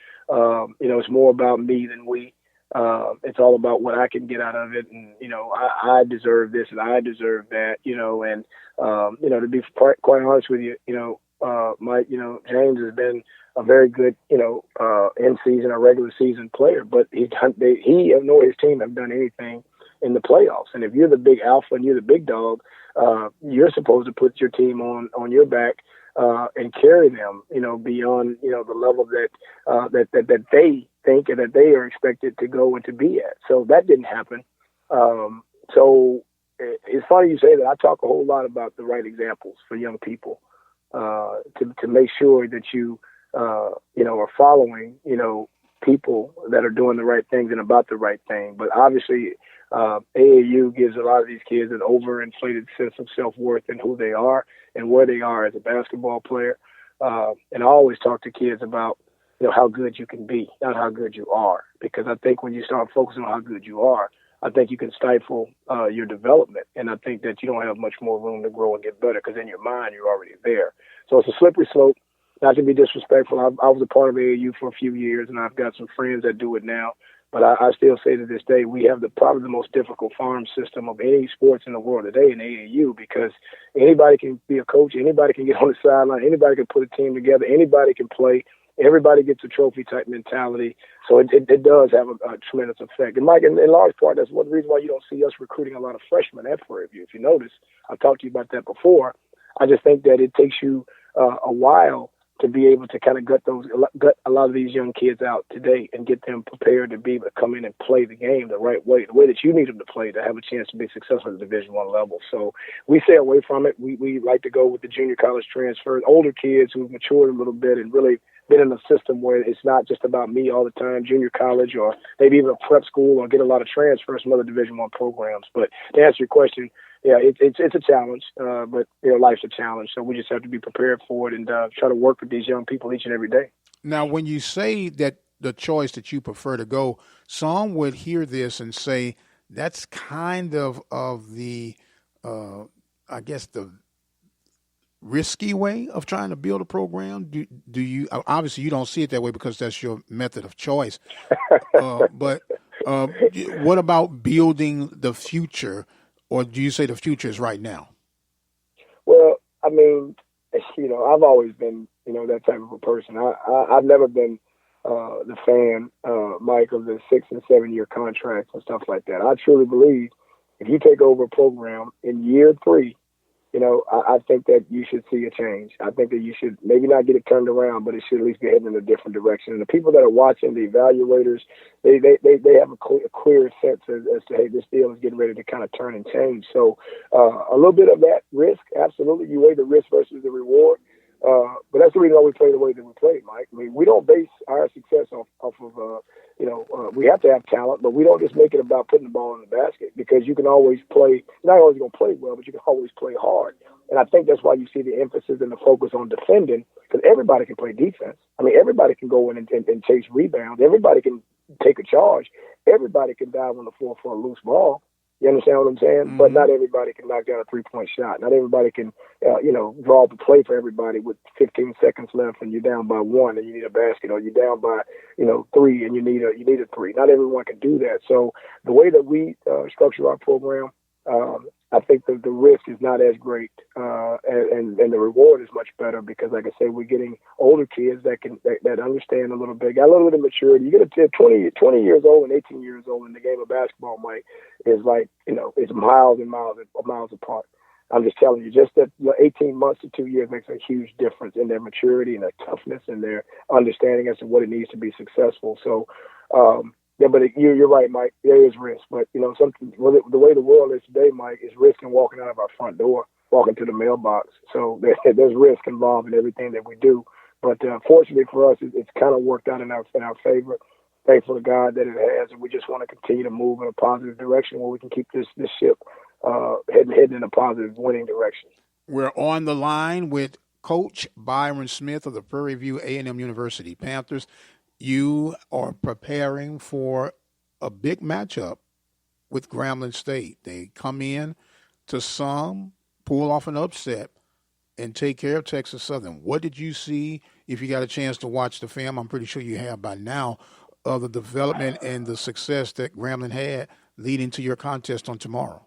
it's more about me than we. It's all about what I can get out of it, and I deserve this and I deserve that, and to be quite honest with you, Mike, James has been a very good, in season or regular season player, but he nor his team have done anything in the playoffs. And if you're the big alpha and you're the big dog, you're supposed to put your team on your back and carry them, beyond the level that they think and that they are expected to go and to be at. So that didn't happen. So it's funny you say that. I talk a whole lot about the right examples for young people to make sure that you are following people that are doing the right things and about the right thing. But obviously AAU gives a lot of these kids an overinflated sense of self-worth and who they are and where they are as a basketball player. And I always talk to kids about how good you can be, not how good you are. Because I think when you start focusing on how good you are, I think you can stifle your development. And I think that you don't have much more room to grow and get better because in your mind, you're already there. So it's a slippery slope. Not to be disrespectful, I was a part of AAU for a few years, and I've got some friends that do it now. But I still say to this day, we have probably the most difficult farm system of any sports in the world today in AAU, because anybody can be a coach, anybody can get on the sideline, anybody can put a team together, anybody can play. Everybody gets a trophy type mentality. So it does have a tremendous effect. And Mike, in large part, that's one reason why you don't see us recruiting a lot of freshmen at Prairie View. If you notice, I've talked to you about that before. I just think that it takes you a while to be able to kind of gut a lot of these young kids out today and get them prepared to be able to come in and play the game the right way, the way that you need them to play to have a chance to be successful at the Division I level. So we stay away from it. We like to go with the junior college transfers, older kids who've matured a little bit and really been in a system where it's not just about me all the time, junior college or maybe even a prep school, or get a lot of transfers from other Division I programs. But to answer your question, yeah, it's a challenge, but life's a challenge. So we just have to be prepared for it and try to work with these young people each and every day. Now, when you say that the choice that you prefer to go, some would hear this and say that's kind of the, I guess, the risky way of trying to build a program. Do you, obviously you don't see it that way because that's your method of choice, but what about building the future? Or do you say the future is right now? Well, I mean, I've always been, that type of a person. I've never been the fan, Mike, of the 6 and 7 year contracts and stuff like that. I truly believe if you take over a program in year 3, I think that you should see a change. I think that you should maybe not get it turned around, but it should at least be heading in a different direction. And the people that are watching, the evaluators, they have a clear sense as to, hey, this deal is getting ready to kind of turn and change. So a little bit of that risk, absolutely. You weigh the risk versus the reward. But that's the reason why we play the way that we play, Mike. I mean, we don't base our success off of, we have to have talent, but we don't just make it about putting the ball in the basket, because you can always play, you're not always going to play well, but you can always play hard. And I think that's why you see the emphasis and the focus on defending, because everybody can play defense. I mean, everybody can go in and chase rebounds. Everybody can take a charge. Everybody can dive on the floor for a loose ball. You understand what I'm saying? Mm-hmm. But not everybody can knock down a three-point shot. Not everybody can, draw up a play for everybody with 15 seconds left and you're down by 1 and you need a basket, or you're down by, 3 and you need a 3. Not everyone can do that. So the way that we structure our program, I think the risk is not as great, and the reward is much better, because, like I say, we're getting older kids that understand a little bit, got a little bit of maturity. You get a 20 years old and 18 years old in the game of basketball, Mike, is like, it's miles and miles apart. I'm just telling you, just that 18 months to 2 years makes a huge difference in their maturity and their toughness and their understanding as to what it needs to be successful. So, yeah, but you're right, Mike. There is risk, but the way the world is today, Mike, is risk in walking out of our front door, walking to the mailbox. So there's risk involved in everything that we do. But fortunately for us, it's kind of worked out in our favor. Thankful to God that it has, and we just want to continue to move in a positive direction where we can keep this ship heading in a positive, winning direction. We're on the line with Coach Byron Smith of the Prairie View A&M University Panthers. You are preparing for a big matchup with Grambling State. They come in to pull off an upset and take care of Texas Southern. What did you see, if you got a chance to watch the film? I'm pretty sure you have by now, of the development and the success that Grambling had leading to your contest on tomorrow.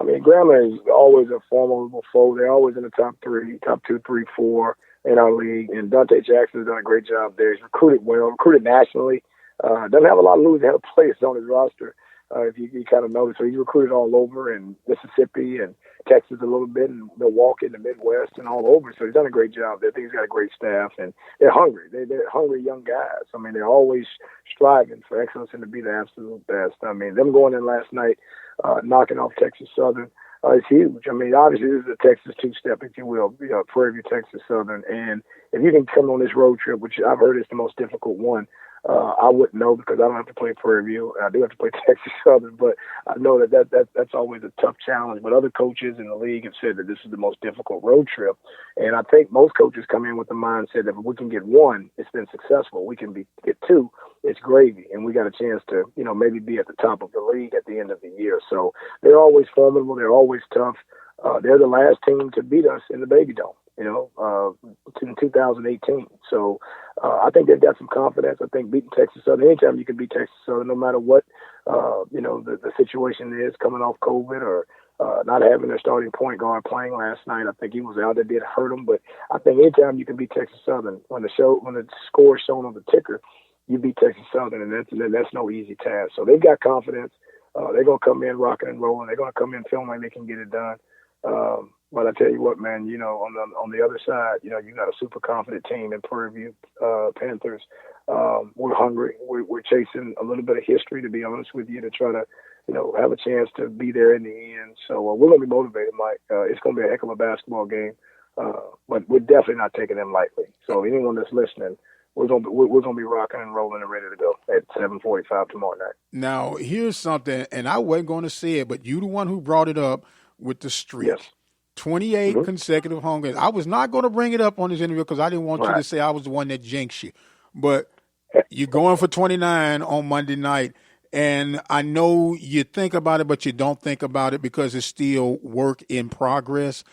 I mean, Grambling is always a formidable foe. They're always in the top 2, 3, 4 in our league. And Dante Jackson has done a great job there. He's recruited well, recruited nationally. Doesn't have a lot of Louisiana players on his roster, if you kind of notice. So he's recruited all over in Mississippi and Texas a little bit, and Milwaukee in the Midwest and all over. So he's done a great job there. I think he's got a great staff, and they're hungry. They're hungry young guys. I mean, they're always striving for excellence and to be the absolute best. I mean, them going in last night, knocking off Texas Southern, is huge. I mean, obviously this is a Texas two-step, if you will, Prairie View, Texas Southern. And if you can come on this road trip, which I've heard is the most difficult one, I wouldn't know because I don't have to play Prairie View. I do have to play Texas Southern, but I know that's always a tough challenge. But other coaches in the league have said that this is the most difficult road trip. And I think most coaches come in with the mindset that if we can get one, it's been successful. We can get two, it's gravy. And we got a chance to, maybe be at the top of the league at the end of the year. So they're always formidable. They're always tough. They're the last team to beat us in the Baby Dome, in 2018. So I think they've got some confidence. I think beating Texas Southern, anytime you can beat Texas Southern, no matter what, the situation is, coming off COVID or not having their starting point guard playing last night. I think he was out. That did hurt them. But I think anytime you can beat Texas Southern, when the score is shown on the ticker, you beat Texas Southern, and that's no easy task. So they've got confidence. They're going to come in rocking and rolling. They're going to come in feeling like they can get it done. But I tell you what, man, on the other side, you got a super confident team in Prairie View Panthers. We're hungry. We're chasing a little bit of history, to be honest with you, to try to, have a chance to be there in the end. So we're going to be motivated, Mike. It's going to be a heck of a basketball game, but we're definitely not taking them lightly. So anyone that's listening, we're going to be rocking and rolling and ready to go at 7:45 tomorrow night. Now, here's something, and I wasn't going to say it, but you the one who brought it up with the streak. Yes. 28 consecutive home games. I was not going to bring it up on this interview because I didn't want you to say I was the one that jinxed you. But you're going for 29 on Monday night, and I know you think about it, but you don't think about it because it's still work in progress.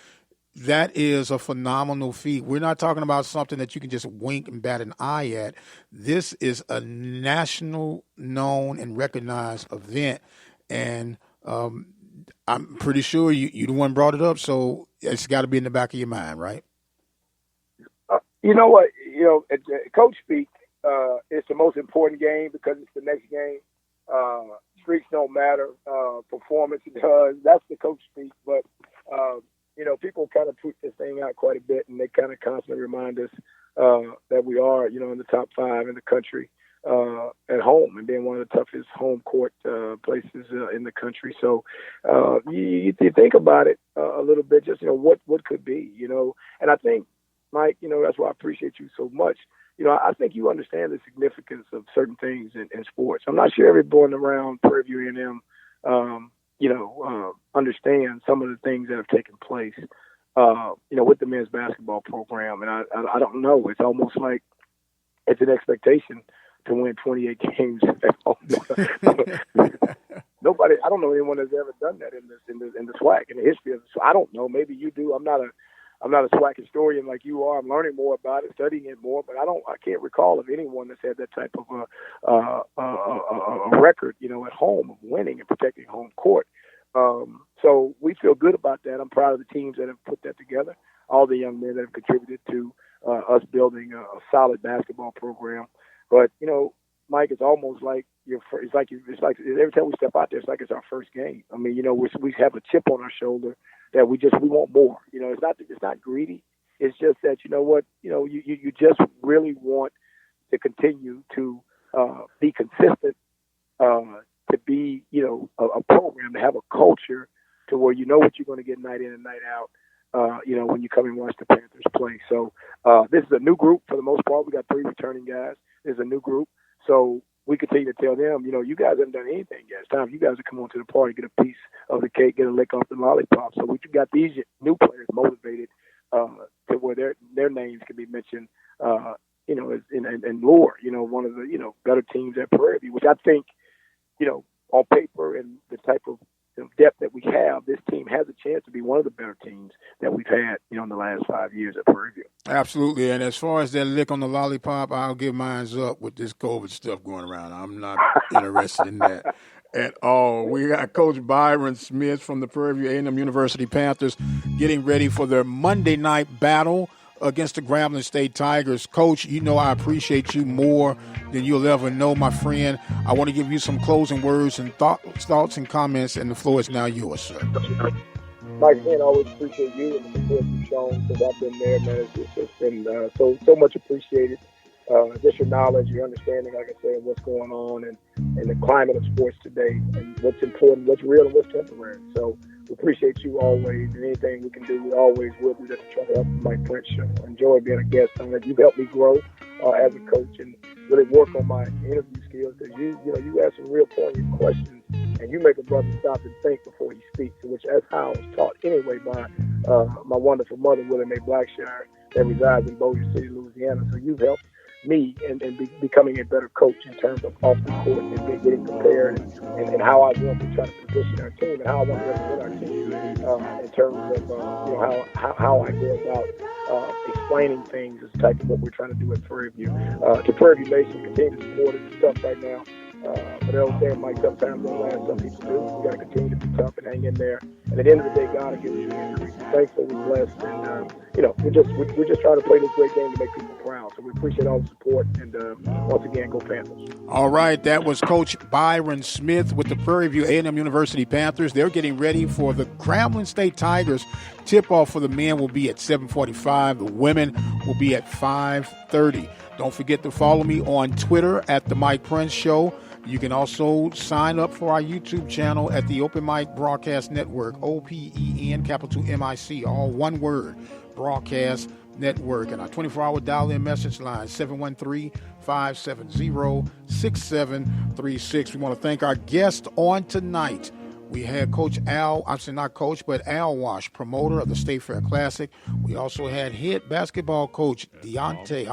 That is a phenomenal feat. We're not talking about something that you can just wink and bat an eye at. This is a national known and recognized event, and I'm pretty sure you the one brought it up, so it's got to be in the back of your mind, right? You know what? At coach speak, it's the most important game because it's the next game. Streaks don't matter. Performance does. That's the coach speak. But, people kind of tweet this thing out quite a bit, and they kind of constantly remind us that we are, in the top 5 in the country. At home and being one of the toughest home court places in the country. So you think about it a little bit, just, what could be, and I think, Mike, that's why I appreciate you so much. I think you understand the significance of certain things in sports. I'm not sure everyone around Prairie View A&M, understand some of the things that have taken place, with the men's basketball program. And I don't know, it's almost like it's an expectation to win 28 games at home. Nobody, I don't know anyone that's ever done that in the SWAC, in the history of it. So I don't know. Maybe you do. I'm not a SWAC historian like you are. I'm learning more about it, studying it more, but I can't recall of anyone that's had that type of a record, at home of winning and protecting home court. So we feel good about that. I'm proud of the teams that have put that together, all the young men that have contributed to us building a solid basketball program. But, Mike, it's almost like it's like every time we step out there, it's like it's our first game. I mean, we have a chip on our shoulder that we want more. It's not greedy. It's just that you just really want to continue to be consistent, to be a program, to have a culture to where you know what you're going to get night in and night out. When you come and watch the Panthers play. So this is a new group for the most part. We got 3 returning guys. This is a new group. So we continue to tell them, you guys haven't done anything yet. It's time for you guys to come on to the party, get a piece of the cake, get a lick off the lollipop. So we got these new players motivated to where their names can be mentioned, and lure, one of the, better teams at Prairie View, which I think, on paper and the type of depth that we have, this team has a chance to be one of the better teams that we've had, in the last 5 years at Prairie View. Absolutely. And as far as that lick on the lollipop, I'll give mine up with this COVID stuff going around. I'm not interested in that at all. We got Coach Byron Smith from the Prairie View A&M University Panthers getting ready for their Monday night battle against the Gravlin State Tigers. Coach, I appreciate you more than you'll ever know, my friend. I want to give you some closing words and thoughts and comments, and the floor is now yours, sir. Mike, man, I always appreciate you and the support you've shown since I've been there, man. It's been so much appreciated. Just your knowledge, your understanding, like I said, what's going on and the climate of sports today and what's important, what's real and what's temporary. So we appreciate you always, and anything we can do, we always will do that to try to help the Mike Prince Show. Enjoy being a guest on it. You've helped me grow as a coach and really work on my interview skills, because you ask some real poignant questions and you make a brother stop and think before he speaks, which that's how I was taught anyway by my wonderful mother, Willie Mae Blackshire, that resides in Bossier City, Louisiana. So you've helped me and becoming a better coach in terms of off the court and getting prepared and how I want to try to position our team and how I want to represent our team in terms of how I go about explaining things is the type of what we're trying to do at Prairie View. To Prairie View Nation, continue to support it. It's tough right now. But I understand, Mike, sometimes don't last. Some people do. We got to continue to be tough and hang in there. And at the end of the day, God will give you the increase. Thankful, we're blessed, and we're just trying to play this great game to make people proud. So we appreciate all the support, and once again, go Panthers. All right, that was Coach Byron Smith with the Prairie View A&M University Panthers. They're getting ready for the Grambling State Tigers. Tip-off for the men will be at 7:45. The women will be at 5:30. Don't forget to follow me on Twitter at The Mike Prince Show. You can also sign up for our YouTube channel at the Open Mic Broadcast Network, OPEN, capital MIC, all one word, Broadcast Network. And our 24-hour dial-in message line, 713-570-6736. We want to thank our guest on tonight. We had Coach Al, not Coach, but Al Wash, promoter of the State Fair Classic. We also had head basketball coach Dante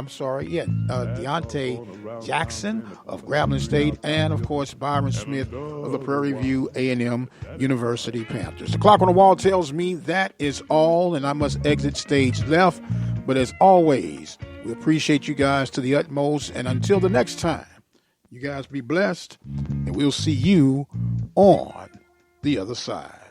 Jackson of Gravlin State, and, of course, Byron Smith of the Prairie View A&M University Panthers. The clock on the wall tells me that is all, and I must exit stage left. But as always, we appreciate you guys to the utmost, and until the next time, you guys be blessed, and we'll see you on the other side.